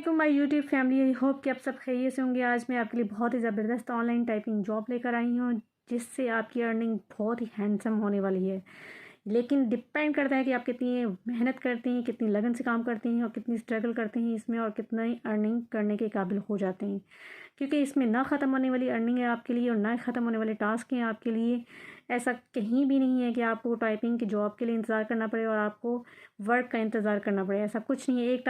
तो my YouTube family, I hope कि आप सब खैरियत से होंगे। आज मैं आपके लिए बहुत ही ज़बरदस्त ऑनलाइन टाइपिंग जॉब लेकर आई हूँ, जिससे आपकी अर्निंग बहुत ही हैंडसम होने वाली है। लेकिन डिपेंड करता है कि आप कितनी मेहनत करते हैं, कितनी लगन से काम करते हैं और कितनी स्ट्रगल करते हैं इसमें, और कितना ही अर्निंग करने के काबिल हो जाते हैं। क्योंकि इसमें ना ख़त्म होने वाली अर्निंग है आपके लिए और ना ख़त्म होने वाले टास्क हैं आपके लिए। ऐसा कहीं भी नहीं है कि आपको टाइपिंग की जॉब के लिए इंतज़ार करना पड़े और आपको वर्क का इंतज़ार करना पड़े। ऐसा कुछ नहीं है। एक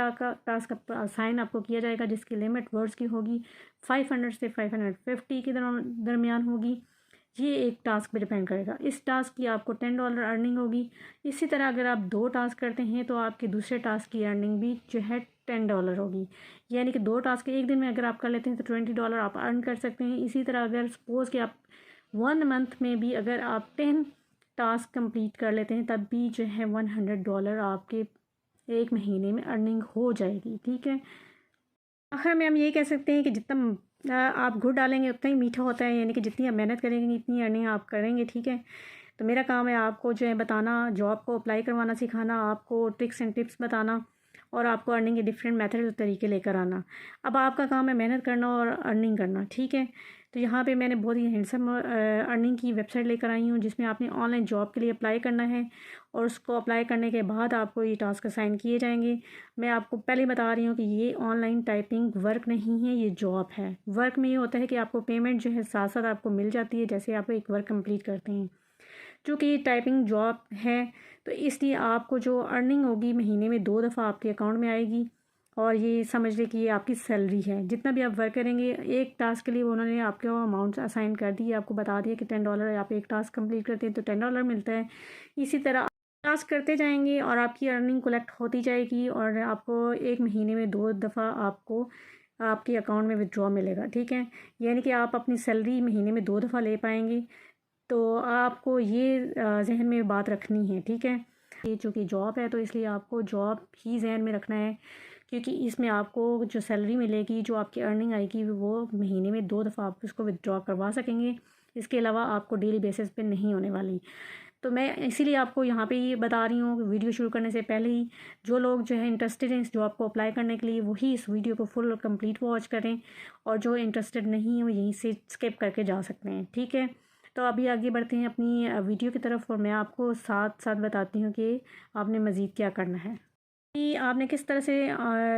टास्क असाइन आपको किया जाएगा जिसकी लिमिट वर्ड्स की होगी 500 से 550 के दरमियान होगी। ये एक टास्क पे डिपेंड करेगा। इस टास्क की आपको $10 अर्निंग होगी। इसी तरह अगर आप 2 टास्क करते हैं तो आपके दूसरे टास्क की अर्निंग भी जो है $10 होगी। यानी कि 2 टास्क एक दिन में अगर आप कर लेते हैं तो $20 आप अर्न कर सकते हैं। इसी तरह अगर सपोज़ कि आप 1 मंथ में भी अगर आप 10 टास्क कंप्लीट कर लेते हैं तब भी जो है $100 आपके एक महीने में अर्निंग हो जाएगी। ठीक है। आखिर में हम यही कह सकते हैं कि जितना आप गुड़ डालेंगे उतना ही मीठा होता है। यानी कि जितनी आप मेहनत करेंगे इतनी अर्निंग आप करेंगे। ठीक है। तो मेरा काम है आपको जो है बताना, जॉब को अप्लाई करवाना सिखाना, आपको ट्रिक्स एंड टिप्स बताना और आपको अर्निंग के डिफरेंट मेथड और तरीके लेकर आना। अब आपका काम है मेहनत करना और अर्निंग करना। ठीक है। तो यहाँ पे मैंने बहुत ही हैंडसम अर्निंग की वेबसाइट लेकर आई हूँ, जिसमें आपने ऑनलाइन जॉब के लिए अप्लाई करना है और उसको अप्लाई करने के बाद आपको ये टास्क असाइन किए जाएंगे। मैं आपको पहले बता रही हूँ कि ये ऑनलाइन टाइपिंग वर्क नहीं है, ये जॉब है। वर्क में ये होता है कि आपको पेमेंट जो है साथ साथ आपको मिल जाती है जैसे आप एक वर्क कंप्लीट करते हैं। चूँकि ये टाइपिंग जॉब है तो इसलिए आपको जो अर्निंग होगी महीने में 2 दफ़ा आपके अकाउंट में आएगी। और ये समझ लें कि ये आपकी सैलरी है। जितना भी आप वर्क करेंगे एक टास्क के लिए उन्होंने आपको अमाउंट असाइन कर दी, आपको बता दिया कि $10 आप एक टास्क कंप्लीट करते हैं तो $10 मिलता है। इसी तरह टास्क करते जाएंगे और आपकी अर्निंग कलेक्ट होती जाएगी और आपको एक महीने में 2 दफ़ा आपको आपके अकाउंट में विड्रॉ मिलेगा। ठीक है। यानी कि आप अपनी सैलरी महीने में 2 दफ़ा ले पाएंगे। तो आपको ये जहन में बात रखनी है। ठीक है। ये चूँकि जॉब है तो इसलिए आपको जॉब ही जहन में रखना है, क्योंकि इसमें आपको जो सैलरी मिलेगी, जो आपकी अर्निंग आएगी, वो महीने में 2 दफ़ा आप उसको विड्रॉ करवा सकेंगे। इसके अलावा आपको डेली बेसिस पे नहीं होने वाली। तो मैं इसीलिए आपको यहाँ पे ये बता रही हूँ कि वीडियो शुरू करने से पहले ही जो लोग जो है इंटरेस्टेड हैं इस जॉब को अप्लाई करने के लिए, वही इस वीडियो को फुल और कंप्लीट वॉच करें, और जो इंटरेस्टेड नहीं है वो यहीं से स्किप करके जा सकते हैं। ठीक है। तो अभी आगे बढ़ते हैं अपनी वीडियो की तरफ और मैं आपको साथ साथ बताती हूँ कि आपने मज़ीद क्या करना है, कि आपने किस तरह से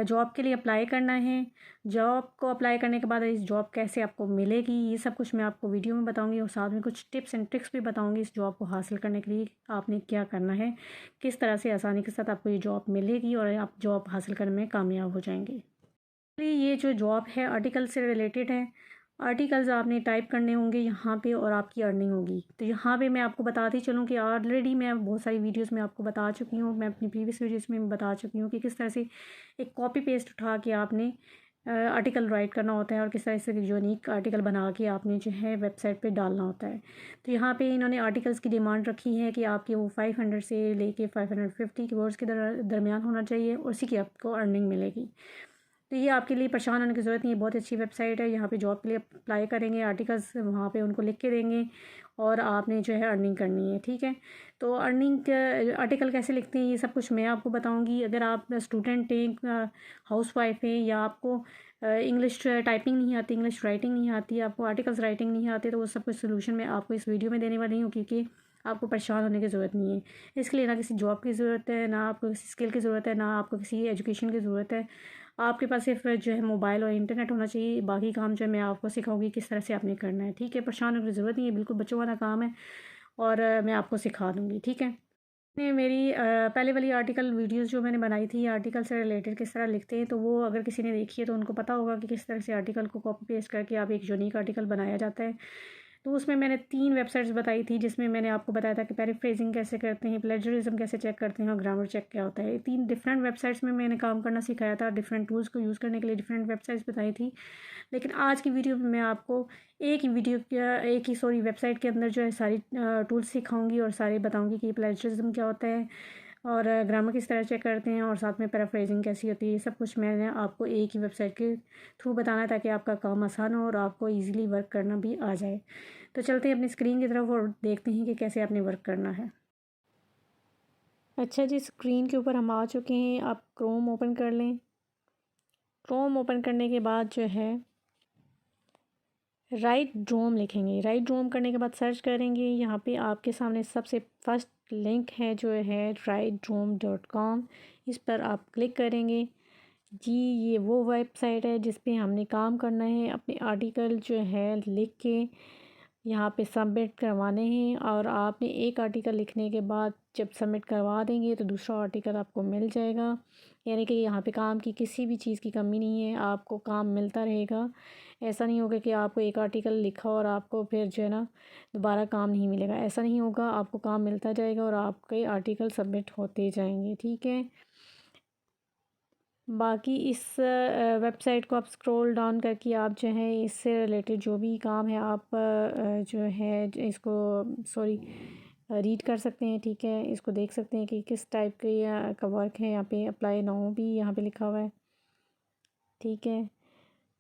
जॉब के लिए अप्लाई करना है। जॉब को अप्लाई करने के बाद इस जॉब कैसे आपको मिलेगी, ये सब कुछ मैं आपको वीडियो में बताऊंगी और साथ में कुछ टिप्स एंड ट्रिक्स भी बताऊंगी इस जॉब को हासिल करने के लिए आपने क्या करना है, किस तरह से आसानी के साथ आपको ये जॉब मिलेगी और आप जॉब हासिल करने में कामयाब हो जाएंगे। ये जो जॉब है आर्टिकल से रिलेटेड है। आर्टिकल्स आपने टाइप करने होंगे यहाँ पे और आपकी अर्निंग होगी। तो यहाँ पे मैं आपको बताती चलूँ कि ऑलरेडी मैं बहुत सारी वीडियोस में आपको बता चुकी हूँ, मैं अपनी प्रीवियस वीडियोस में बता चुकी हूँ कि किस तरह से एक कॉपी पेस्ट उठा के आपने आर्टिकल राइट करना होता है और किस तरह से यूनिक आर्टिकल बना के आपने जो है वेबसाइट पे डालना होता है। तो यहाँ पे इन्होंने आर्टिकल्स की डिमांड रखी है कि आपके वो 500 से लेके 550 के वर्ड्स के दरमियान होना चाहिए और उसी की आपको अर्निंग मिलेगी। तो ये आपके लिए परेशान होने की ज़रूरत नहीं है, बहुत अच्छी वेबसाइट है। यहाँ पे जॉब के लिए अप्लाई करेंगे, आर्टिकल्स वहाँ पे उनको लिख के देंगे और आपने जो है अर्निंग करनी है। ठीक है। तो अर्निंग आर्टिकल कैसे लिखते हैं ये सब कुछ मैं आपको बताऊँगी। अगर आप स्टूडेंट हैं, हाउस वाइफ हैं, या आपको इंग्लिश टाइपिंग नहीं आती, इंग्लिश राइटिंग नहीं आती, आपको आर्टिकल्स राइटिंग नहीं आती, तो वो सब कुछ सोल्यूशन मैं आपको इस वीडियो में देने वाली हूँ, क्योंकि आपको परेशान होने की ज़रूरत नहीं है। इसके लिए ना किसी जॉब की ज़रूरत है, ना आपको किसी स्किल की ज़रूरत है, ना आपको किसी एजुकेशन की ज़रूरत है। आपके पास सिर्फ जो है मोबाइल और इंटरनेट होना चाहिए। बाकी काम जो है मैं आपको सिखाऊंगी किस तरह से आपने करना है। ठीक है। परेशान होने की ज़रूरत नहीं है, बिल्कुल बच्चों वाला काम है और मैं आपको सिखा दूँगी। ठीक है। ने मेरी पहले वाली आर्टिकल वीडियोस जो मैंने बनाई थी आर्टिकल से रिलेटेड किस तरह लिखते हैं, तो वो अगर किसी ने देखी है तो उनको पता होगा कि किस तरह से आर्टिकल को कॉपी पेस्ट करके आप एक यूनिक आर्टिकल बनाया जाता है। तो उसमें मैंने 3 वेबसाइट्स बताई थी, जिसमें मैंने आपको बताया था कि पैराफ्रेजिंग कैसे करते हैं, प्लेजरिज्म कैसे चेक करते हैं और ग्रामर चेक क्या होता है। ये 3 डिफरेंट वेबसाइट्स में मैंने काम करना सिखाया था। डिफरेंट टूल्स को यूज़ करने के लिए डिफरेंट वेबसाइट्स बताई थी। लेकिन आज की वीडियो में मैं आपको एक ही वेबसाइट के अंदर जो है सारी टूल्स सिखाऊंगी और सारे बताऊंगी कि प्लेजरिज्म क्या होता है और ग्रामर किस तरह चेक करते हैं और साथ में पैराफ्रेजिंग कैसी होती है। ये सब कुछ मैंने आपको एक ही वेबसाइट के थ्रू बताना है ताकि आपका काम आसान हो और आपको ईजिली वर्क करना भी आ जाए। तो चलते हैं अपनी स्क्रीन की तरफ और देखते हैं कि कैसे आपने वर्क करना है। अच्छा जी, स्क्रीन के ऊपर हम आ चुके हैं। आप क्रोम ओपन कर लें। क्रोम ओपन करने के बाद जो है राइट ड्रोम लिखेंगे। राइट ड्रोम करने के बाद सर्च करेंगे। यहाँ पे आपके सामने सबसे फर्स्ट लिंक है जो है rightdrome.com। इस पर आप क्लिक करेंगे। जी ये वो वेबसाइट है जिस पे हमने काम करना है। अपने आर्टिकल जो है लिख के यहाँ पे सबमिट करवाने हैं, और आपने एक आर्टिकल लिखने के बाद जब सबमिट करवा देंगे तो दूसरा आर्टिकल आपको मिल जाएगा। यानी कि यहाँ पे काम की किसी भी चीज़ की कमी नहीं है, आपको काम मिलता रहेगा। ऐसा नहीं होगा कि आपको एक आर्टिकल लिखा और आपको फिर जो है ना दोबारा काम नहीं मिलेगा, ऐसा नहीं होगा। आपको काम मिलता जाएगा और आपके आर्टिकल सबमिट होते जाएंगे, ठीक है। बाकी इस वेबसाइट को आप स्क्रॉल डाउन करके आप जो है इससे रिलेटेड जो भी काम है आप जो है इसको रीड कर सकते हैं, ठीक है। इसको देख सकते हैं कि किस टाइप का वर्क है। यहाँ पे अप्लाई नाउ भी यहाँ पे लिखा हुआ है, ठीक है।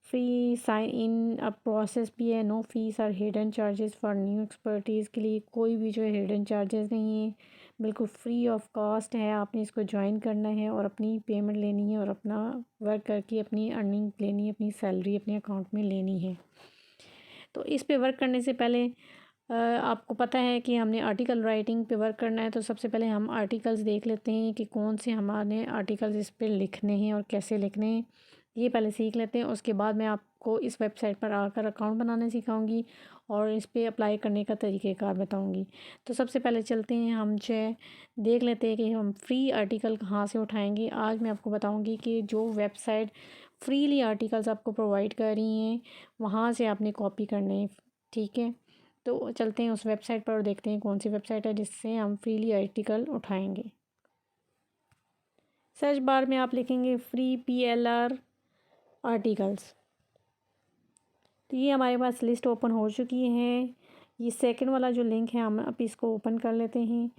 फ्री साइन इन अब प्रोसेस भी है। नो फीस और hidden charges for new expertise के लिए कोई भी जो है हिडन चार्जेस नहीं है, बिल्कुल फ्री ऑफ कॉस्ट है। आपने इसको ज्वाइन करना है और अपनी पेमेंट लेनी है और अपना वर्क करके अपनी अर्निंग लेनी है, अपनी सैलरी अपने अकाउंट में लेनी है। तो इस पे वर्क करने से पहले आपको पता है कि हमने आर्टिकल राइटिंग पे वर्क करना है, तो सबसे पहले हम आर्टिकल्स देख लेते हैं कि कौन से हमारे आर्टिकल्स इस पे लिखने हैं और कैसे लिखने हैं, ये पहले सीख लेते हैं। उसके बाद मैं आपको इस वेबसाइट पर आकर अकाउंट बनाना सिखाऊंगी और इस पे अप्लाई करने का तरीक़ेकार बताऊंगी। तो सबसे पहले चलते हैं, हम जो है देख लेते हैं कि हम फ्री आर्टिकल कहाँ से उठाएंगे। आज मैं आपको बताऊंगी कि जो वेबसाइट फ्रीली आर्टिकल्स आपको प्रोवाइड कर रही हैं वहाँ से आपने कॉपी करने हैं, ठीक है। तो चलते हैं उस वेबसाइट पर और देखते हैं कौन सी वेबसाइट है जिससे हम फ्रीली आर्टिकल उठाएंगे। सर्च बार में आप लिखेंगे फ्री PLR आर्टिकल्स। तो ये हमारे पास लिस्ट ओपन हो चुकी है। ये सेकंड वाला जो लिंक है हम अब इसको ओपन कर लेते हैं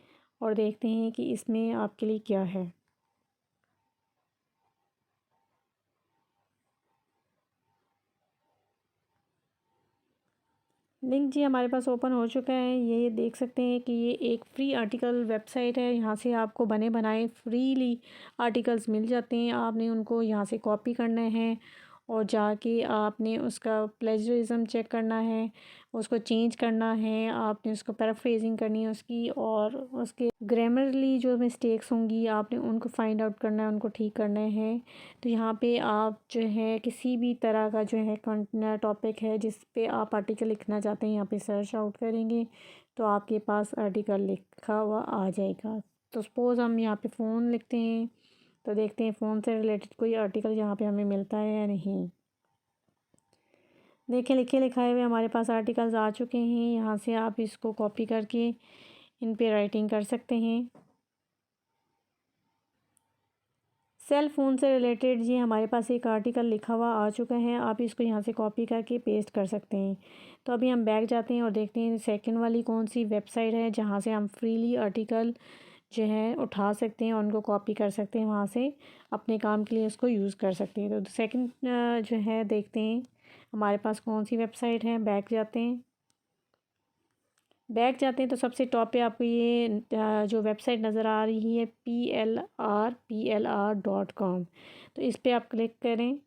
और देखते हैं कि इसमें आपके लिए क्या है। लिंक जी हमारे पास ओपन हो चुका है। ये देख सकते हैं कि ये एक फ्री आर्टिकल वेबसाइट है। यहाँ से आपको बने बनाए फ्रीली आर्टिकल्स मिल जाते हैं। आपने उनको यहाँ से कॉपी करना है और जाके आपने उसका प्लेजरिज्म चेक करना है, उसको चेंज करना है, आपने उसको पैराफ्रेजिंग करनी है उसकी, और उसके ग्रामरली जो मिस्टेक्स होंगी आपने उनको फाइंड आउट करना है, उनको ठीक करना है। तो यहाँ पे आप जो है किसी भी तरह का जो है टॉपिक है जिस पे आप आर्टिकल लिखना चाहते हैं, यहाँ पे सर्च आउट करेंगे तो आपके पास आर्टिकल लिखा हुआ आ जाएगा। तो सपोज़ हम यहाँ पे फ़ोन लिखते हैं, तो देखते हैं फ़ोन से रिलेटेड कोई आर्टिकल यहाँ पे हमें मिलता है या नहीं। देखें लिखे लिखाए हुए हमारे पास आर्टिकल्स आ चुके हैं। यहाँ से आप इसको कॉपी करके इन पे राइटिंग कर सकते हैं। सेल फ़ोन से रिलेटेड जी हमारे पास एक आर्टिकल लिखा हुआ आ चुका है। आप इसको यहाँ से कॉपी करके पेस्ट कर सकते हैं। तो अभी हम बैक जाते हैं और देखते हैं सेकंड वाली कौन सी वेबसाइट है जहाँ से हम फ्रीली आर्टिकल जो है उठा सकते हैं और उनको कॉपी कर सकते हैं, वहाँ से अपने काम के लिए उसको यूज़ कर सकते हैं। तो सेकंड जो है देखते हैं हमारे पास कौन सी वेबसाइट है। बैक जाते हैं। बैक जाते हैं तो सबसे टॉप पे आपको ये जो वेबसाइट नज़र आ रही है PLR.com। तो इस पर आप क्लिक करें।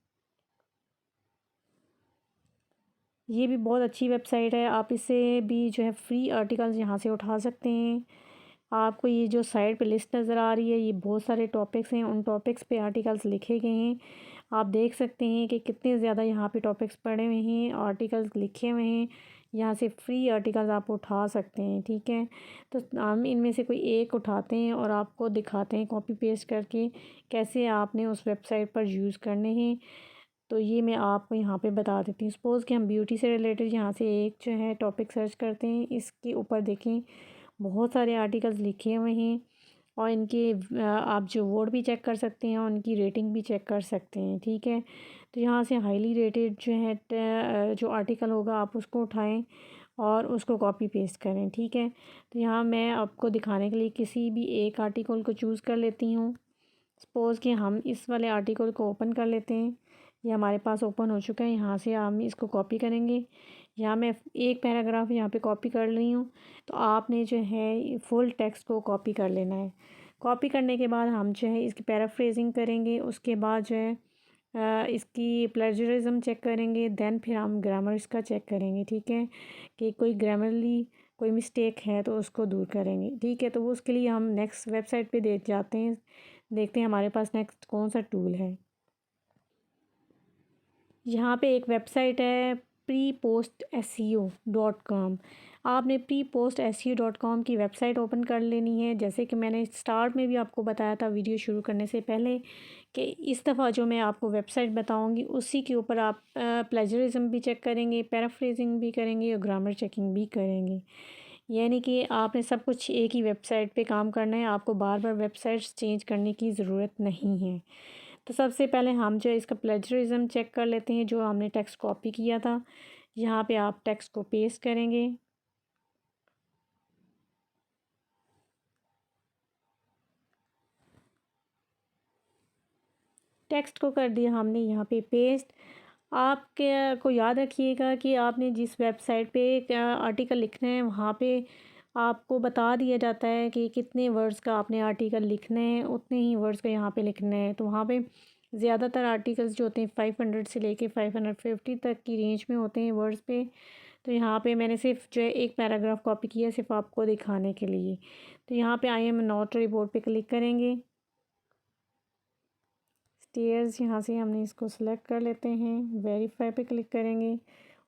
ये भी बहुत अच्छी वेबसाइट है। आप इससे भी जो है फ्री आर्टिकल्स यहाँ से उठा सकते हैं। आपको ये जो साइड पे लिस्ट नज़र आ रही है, ये बहुत सारे टॉपिक्स हैं, उन टॉपिक्स पे आर्टिकल्स लिखे गए हैं। आप देख सकते हैं कि कितने ज़्यादा यहाँ पे टॉपिक्स पड़े हुए हैं, आर्टिकल्स लिखे हुए हैं। यहाँ से फ्री आर्टिकल्स आप उठा सकते हैं, ठीक है। तो हम इनमें से कोई एक उठाते हैं और आपको दिखाते हैं कॉपी पेस्ट करके कैसे आपने उस वेबसाइट पर यूज़ करने हैं। तो ये मैं आपको यहाँ पे बता देती हूँ। सपोज़ कि हम ब्यूटी से रिलेटेड यहाँ से एक जो है टॉपिक सर्च करते हैं। इसके ऊपर देखें बहुत सारे आर्टिकल्स लिखे हुए हैं और इनके आप जो वर्ड भी चेक कर सकते हैं और उनकी रेटिंग भी चेक कर सकते हैं, ठीक है। तो यहाँ से हाईली रेटेड जो है जो आर्टिकल होगा आप उसको उठाएं और उसको कॉपी पेस्ट करें, ठीक है। तो यहाँ मैं आपको दिखाने के लिए किसी भी एक आर्टिकल को चूज़ कर लेती हूँ। सपोज़ कि हम इस वाले आर्टिकल को ओपन कर लेते हैं। ये हमारे पास ओपन हो चुका है। यहाँ से हम इसको कॉपी करेंगे। यहाँ मैं एक पैराग्राफ यहाँ पे कॉपी कर रही हूँ। तो आपने जो है फुल टेक्स्ट को कॉपी कर लेना है। कॉपी करने के बाद हम जो है इसकी पैराफ्रेजिंग करेंगे। उसके बाद जो है इसकी प्लेजरिज्म चेक करेंगे, देन फिर हम ग्रामर इसका चेक करेंगे, ठीक है, कि कोई ग्रामरली कोई मिस्टेक है तो उसको दूर करेंगे, ठीक है। तो वो उसके लिए हम नेक्स्ट वेबसाइट पे देख जाते हैं, देखते हैं हमारे पास नेक्स्ट कौन सा टूल है। यहाँ पे एक वेबसाइट है prepostseo.com। आपने prepostseo.com की वेबसाइट ओपन कर लेनी है। जैसे कि मैंने स्टार्ट में भी आपको बताया था वीडियो शुरू करने से पहले कि इस दफ़ा जो मैं आपको वेबसाइट बताऊंगी उसी के ऊपर आप प्लेजरिज्म भी चेक करेंगे, पैराफ्रेजिंग भी करेंगे और ग्रामर चेकिंग भी करेंगे। यानी कि आपने सब कुछ एक ही वेबसाइट पे काम करना है, आपको बार बार वेबसाइट्स चेंज करने की ज़रूरत नहीं है। तो सबसे पहले हम जो इसका प्लेजरिज्म चेक कर लेते हैं, जो हमने टेक्स्ट कॉपी किया था। यहाँ पे आप टेक्स्ट को पेस्ट करेंगे। टेक्स्ट को कर दिया हमने यहाँ पे पेस्ट। आपके को याद रखिएगा कि आपने जिस वेबसाइट पे आर्टिकल लिखना है वहाँ पे आपको बता दिया जाता है कि कितने वर्ड्स का आपने आर्टिकल लिखना है, उतने ही वर्ड्स का यहाँ पे लिखना है। तो वहाँ पे ज़्यादातर आर्टिकल्स जो होते हैं 500 से लेके 550 तक की रेंज में होते हैं वर्ड्स पे। तो यहाँ पे मैंने सिर्फ जो है एक पैराग्राफ कॉपी किया सिर्फ आपको दिखाने के लिए। तो यहाँ पे आई एम नॉट रिपोर्ट पे क्लिक करेंगे। स्टेयर्स यहाँ से हमने इसको सेलेक्ट कर लेते हैं, वेरीफाई पे क्लिक करेंगे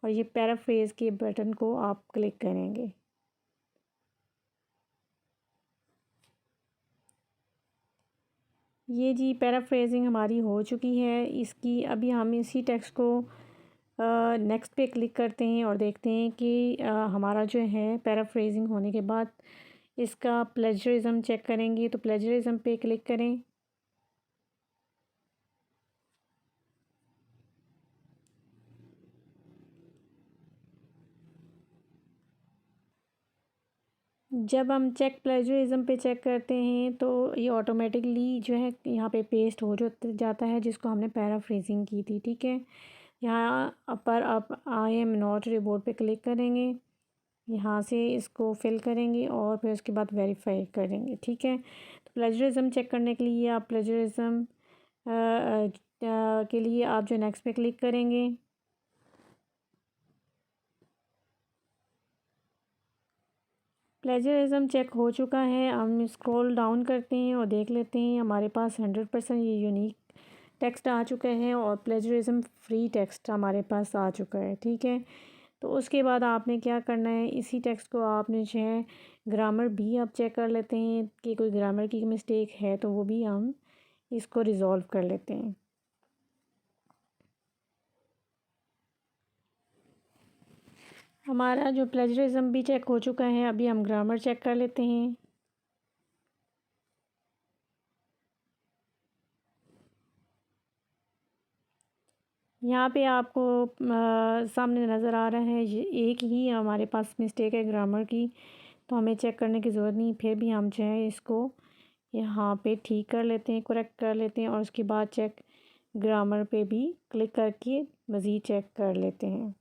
और ये पैराफ्रेज के बटन को आप क्लिक करेंगे। ये जी पैराफ्रेजिंग हमारी हो चुकी है। इसकी अभी हम इसी टेक्स्ट को नेक्स्ट पे क्लिक करते हैं और देखते हैं कि हमारा जो है पैराफ्रेजिंग होने के बाद इसका प्लेजरिज्म चेक करेंगे। तो प्लेजरिज्म पे क्लिक करें। जब हम चेक प्लेजरिज्म पे चेक करते हैं तो ये ऑटोमेटिकली जो है यहाँ पे पेस्ट हो जो जाता है जिसको हमने पैराफ्रेजिंग की थी, ठीक है। यहाँ पर आप आई एम नॉट रिपोर्ट पे क्लिक करेंगे, यहाँ से इसको फिल करेंगे और फिर उसके बाद वेरीफाई करेंगे, ठीक है। तो प्लेजरिज्म चेक करने के लिए आप प्लेजरिज्म के लिए आप जो नेक्स्ट पे क्लिक करेंगे। प्लेजरिज्म चेक हो चुका है। हम स्क्रॉल डाउन करते हैं और देख लेते हैं हमारे पास 100% ये यूनिक टेक्स्ट आ चुका है और प्लेजरिज्म फ्री टेक्स्ट हमारे पास आ चुका है, ठीक है। तो उसके बाद आपने क्या करना है, इसी टेक्स्ट को आपने जो है ग्रामर भी आप चेक कर लेते हैं कि कोई ग्रामर की मिस्टेक है तो वो भी हम इसको रिज़ॉल्व कर लेते हैं। हमारा जो प्लेजरिज्म भी चेक हो चुका है, अभी हम ग्रामर चेक कर लेते हैं। यहाँ पे आपको सामने नज़र आ रहा है ये एक ही हमारे पास मिस्टेक है ग्रामर की, तो हमें चेक करने की ज़रूरत नहीं। फिर भी हम जो है इसको यहाँ पे ठीक कर लेते हैं, करेक्ट कर लेते हैं और उसके बाद चेक ग्रामर पे भी क्लिक करके मज़ीद चेक कर लेते हैं।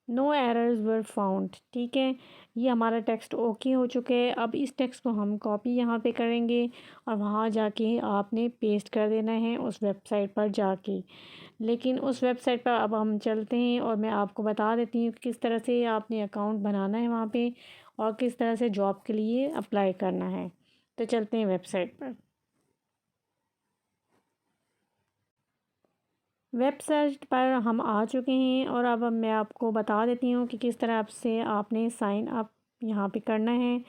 नो एरर्स वर फाउंड, ठीक है। ये हमारा टेक्स्ट ओके हो चुके है। अब इस टेक्स्ट को हम कॉपी यहाँ पे करेंगे और वहाँ जाके आपने पेस्ट कर देना है उस वेबसाइट पर जाके। लेकिन उस वेबसाइट पर अब हम चलते हैं और मैं आपको बता देती हूँ कि किस तरह से आपने अकाउंट बनाना है वहाँ पे और किस तरह से जॉब के लिए अप्लाई करना है। तो चलते हैं वेबसाइट पर। वेबसाइट पर हम आ चुके हैं और अब मैं आपको बता देती हूँ कि किस तरह से आपने साइन अप यहाँ पे करना है।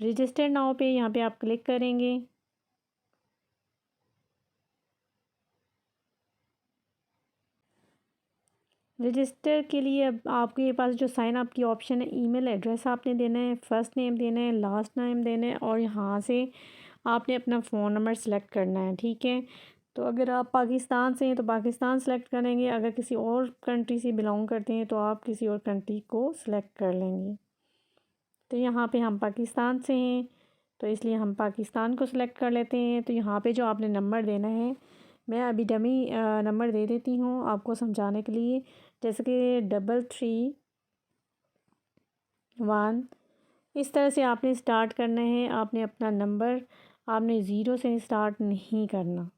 रजिस्टर नाउ पे यहाँ पे आप क्लिक करेंगे। रजिस्टर के लिए अब आपके पास जो साइन अप की ऑप्शन है, ईमेल एड्रेस आपने देना है, फर्स्ट नेम देना है, लास्ट नेम देना है और यहाँ से आपने अपना फ़ोन नंबर सेलेक्ट करना है, ठीक है। तो अगर आप पाकिस्तान से हैं तो पाकिस्तान सेलेक्ट करेंगे, अगर किसी और कंट्री से बिलोंग करते हैं तो आप किसी और कंट्री को सिलेक्ट कर लेंगे। तो यहाँ पे हम पाकिस्तान से हैं तो इसलिए हम पाकिस्तान को सिलेक्ट कर लेते हैं। तो यहाँ पे जो आपने नंबर देना है, मैं अभी डमी नंबर दे देती हूँ आपको समझाने के लिए, जैसे कि 331। इस तरह से आपने स्टार्ट करना है। आपने अपना नंबर आपने ज़ीरो से स्टार्ट नहीं करना।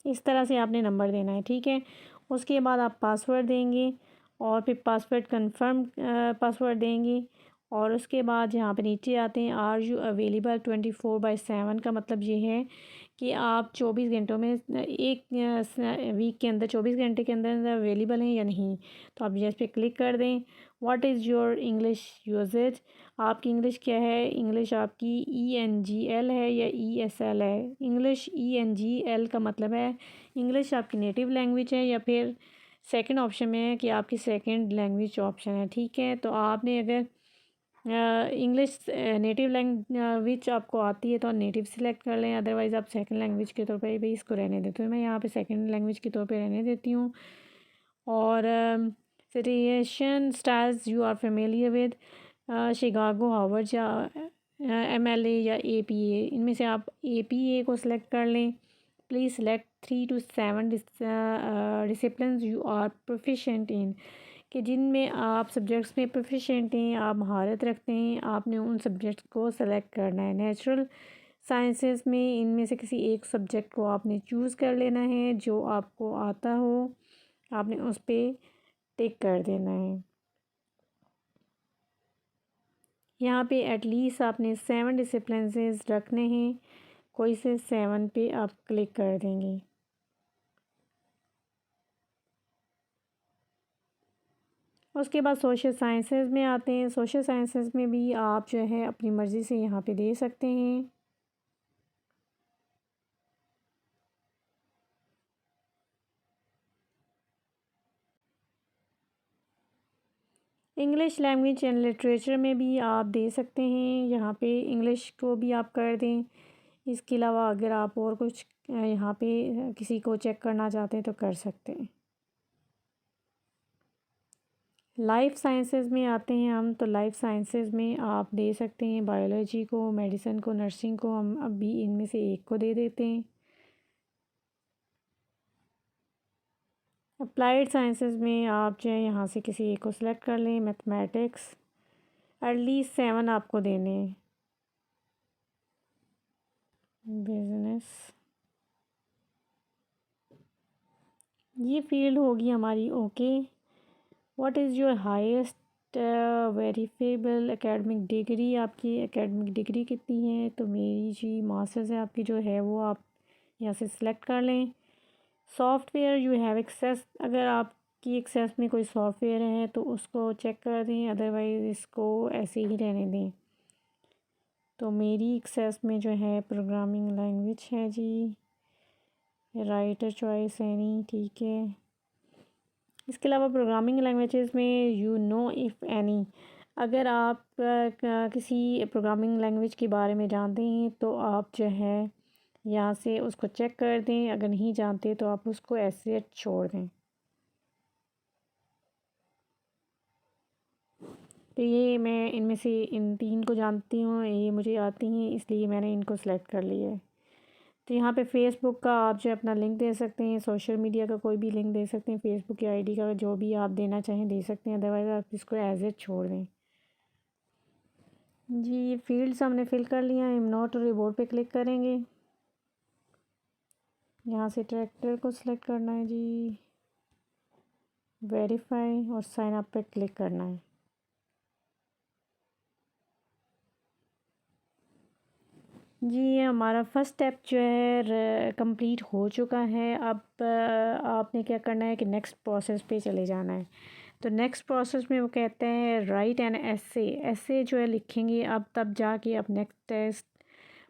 इस तरह से आपने नंबर देना है, ठीक है। उसके बाद आप पासवर्ड देंगे और फिर पासवर्ड कंफर्म पासवर्ड देंगे। और उसके बाद यहाँ पे नीचे आते हैं, आर यू अवेलेबल 24/7 का मतलब ये है कि आप 24 घंटों में एक वीक के अंदर 24 घंटे के अंदर अवेलेबल हैं या नहीं। तो आप यस पे क्लिक कर दें। What is your English usage, आपकी इंग्लिश क्या है। इंग्लिश आपकी ENGL है या ESL है। इंग्लिश ENGL का मतलब है इंग्लिश आपकी नेटिव लैंग्वेज है या फिर सेकंड ऑप्शन में है कि आपकी सेकंड लैंग्वेज ऑप्शन है, ठीक है। तो आपने अगर इंग्लिश नेटिव लैंग्वेज आपको आती है तो नेटिव सिलेक्ट कर लें, अदरवाइज़ आप सेकंड लैंग्वेज के तौर पे भी इसको रहने देते हो। मैं यहाँ पे सेकंड लैंग्वेज के तौर पे रहने देती हूँ। और citation styles you are familiar with, Chicago, Harvard या MLA या APA, इनमें से आप APA को सिलेक्ट कर लें। Please select 3 to 7 disciplines you are proficient in, कि जिनमें आप सब्जेक्ट्स में प्रोफिशेंट हैं, आप महारत रखते हैं, आपने उन सब्जेक्ट्स को सेलेक्ट करना है। नेचुरल साइंसेस में इनमें से किसी एक सब्जेक्ट को आपने चूज़ कर लेना है जो आपको आता हो, आपने उस पर टिक कर देना है। यहाँ पे एटलीस्ट आपने 7 डिसिप्लिन्स रखने हैं, कोई से 7 पे आप क्लिक कर देंगे। उसके बाद सोशल साइंसेज में आते हैं। सोशल साइंसेज में भी आप जो है अपनी मर्ज़ी से यहाँ पे दे सकते हैं। इंग्लिश लैंग्वेज एंड लिटरेचर में भी आप दे सकते हैं, यहाँ पे इंग्लिश को भी आप कर दें। इसके अलावा अगर आप और कुछ यहाँ पे किसी को चेक करना चाहते हैं तो कर सकते हैं। लाइफ साइंसेज में आते हैं हम, तो लाइफ साइंसेज में आप दे सकते हैं बायोलॉजी को, मेडिसिन को, नर्सिंग को। हम अभी इनमें से एक को दे देते हैं। अप्लाइड साइंसेज में आप जो है यहाँ से किसी एक को सिलेक्ट कर लें। मैथमेटिक्स एटलीस्ट 7 आपको देने हैं। बिजनेस, ये फील्ड होगी हमारी okay. What is your highest verifiable academic degree, आपकी एकेडमिक डिग्री कितनी है। तो मेरी जी मास्टर्स है आपकी जो है वो आप यहाँ से सिलेक्ट कर लें। सॉफ्टवेयर यू हैव एक्सेस, अगर आपकी एक्सेस में कोई सॉफ्टवेयर है तो उसको चेक कर दें, अदरवाइज़ इसको ऐसे ही रहने दें। तो मेरी एक्सेस में जो है प्रोग्रामिंग लैंग्वेज है जी, राइटर चॉइस एनी, ठीक है। इसके अलावा प्रोग्रामिंग लैंग्वेजेस में यू नो इफ़ एनी, अगर आप किसी प्रोग्रामिंग लैंग्वेज के बारे में जानते हैं तो आप जो है यहाँ से उसको चेक कर दें, अगर नहीं जानते तो आप उसको ऐसे छोड़ दें। तो ये मैं इनमें से इन 3 को जानती हूँ, ये मुझे आती हैं, इसलिए मैंने इनको सेलेक्ट कर लिया है। तो यहाँ पे फेसबुक का आप जो अपना लिंक दे सकते हैं, सोशल मीडिया का कोई भी लिंक दे सकते हैं, फेसबुक की आईडी का जो भी आप देना चाहें दे सकते हैं, अदरवाइज़ आप इसको एज ए छोड़ दें। जी ये फील्ड्स हमने फिल कर लिया है। नोट रिवॉर्ड पे क्लिक करेंगे, यहाँ से ट्रैक्टर को सिलेक्ट करना है जी, वेरीफाई और साइन अप पे क्लिक करना है। जी ये हमारा फर्स्ट स्टेप जो है कंप्लीट हो चुका है। अब आपने क्या करना है कि नेक्स्ट प्रोसेस पे चले जाना है। तो नेक्स्ट प्रोसेस में वो कहते हैं राइट एन एसे, ऐसे जो है लिखेंगे अब, तब जाके आप नेक्स्ट टेस्ट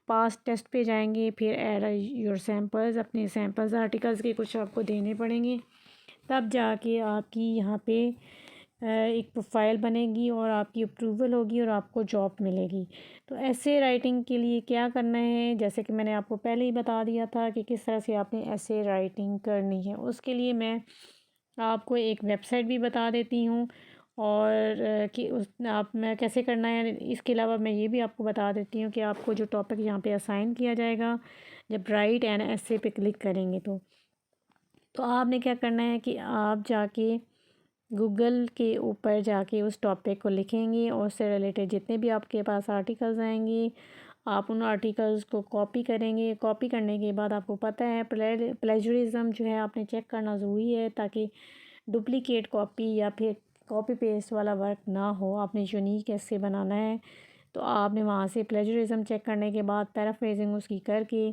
पास टेस्ट पे जाएंगे। फिर ऐड योर सैम्पल्स, अपने सैम्पल्स आर्टिकल्स के कुछ आपको देने पड़ेंगे, तब जाके आपकी यहाँ पे एक प्रोफाइल बनेगी और आपकी अप्रूवल होगी और आपको जॉब मिलेगी। तो ऐसे राइटिंग के लिए क्या करना है, जैसे कि मैंने आपको पहले ही बता दिया था कि किस तरह से आपने ऐसे राइटिंग करनी है, उसके लिए मैं आपको एक वेबसाइट भी बता देती हूँ और कि उस आप मैं कैसे करना है। इसके अलावा मैं ये भी आपको बता देती हूँ कि आपको जो टॉपिक यहाँ पे असाइन किया जाएगा जब राइट एन ऐसे पे क्लिक करेंगे तो आपने क्या करना है कि आप जाके गूगल के ऊपर जाके उस टॉपिक को लिखेंगे और उससे रिलेटेड जितने भी आपके पास आर्टिकल्स आएंगे आप उन आर्टिकल्स को कॉपी करेंगे। कॉपी करने के बाद आपको पता है प्लेजरिज्म जो है आपने चेक करना ज़रूरी है, ताकि डुप्लीकेट कॉपी या फिर कॉपी पेस्ट वाला वर्क ना हो। आपने यूनिक ऐसे बनाना है, तो आपने वहाँ से प्लेजरिज्म चेक करने के बाद पैराफ्रेजिंग उसकी करके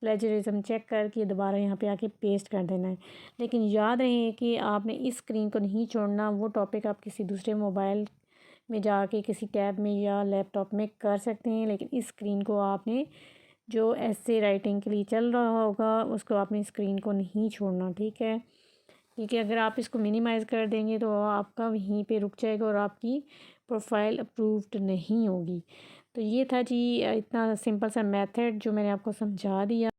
प्लेजरिज्म चेक करके दोबारा यहाँ पे आके पेस्ट कर देना है। लेकिन याद रहे कि आपने इस स्क्रीन को नहीं छोड़ना। वो टॉपिक आप किसी दूसरे मोबाइल में जाके किसी टैब में या लैपटॉप में कर सकते हैं, लेकिन इस स्क्रीन को आपने जो ऐसे राइटिंग के लिए चल रहा होगा उसको आपने स्क्रीन को नहीं छोड़ना, ठीक है। क्योंकि अगर आप इसको मिनिमाइज़ कर देंगे तो आपका वहीं पे रुक जाएगा और आपकी प्रोफाइल अप्रूव्ड नहीं होगी। तो ये था जी इतना सिंपल सा मेथड जो मैंने आपको समझा दिया।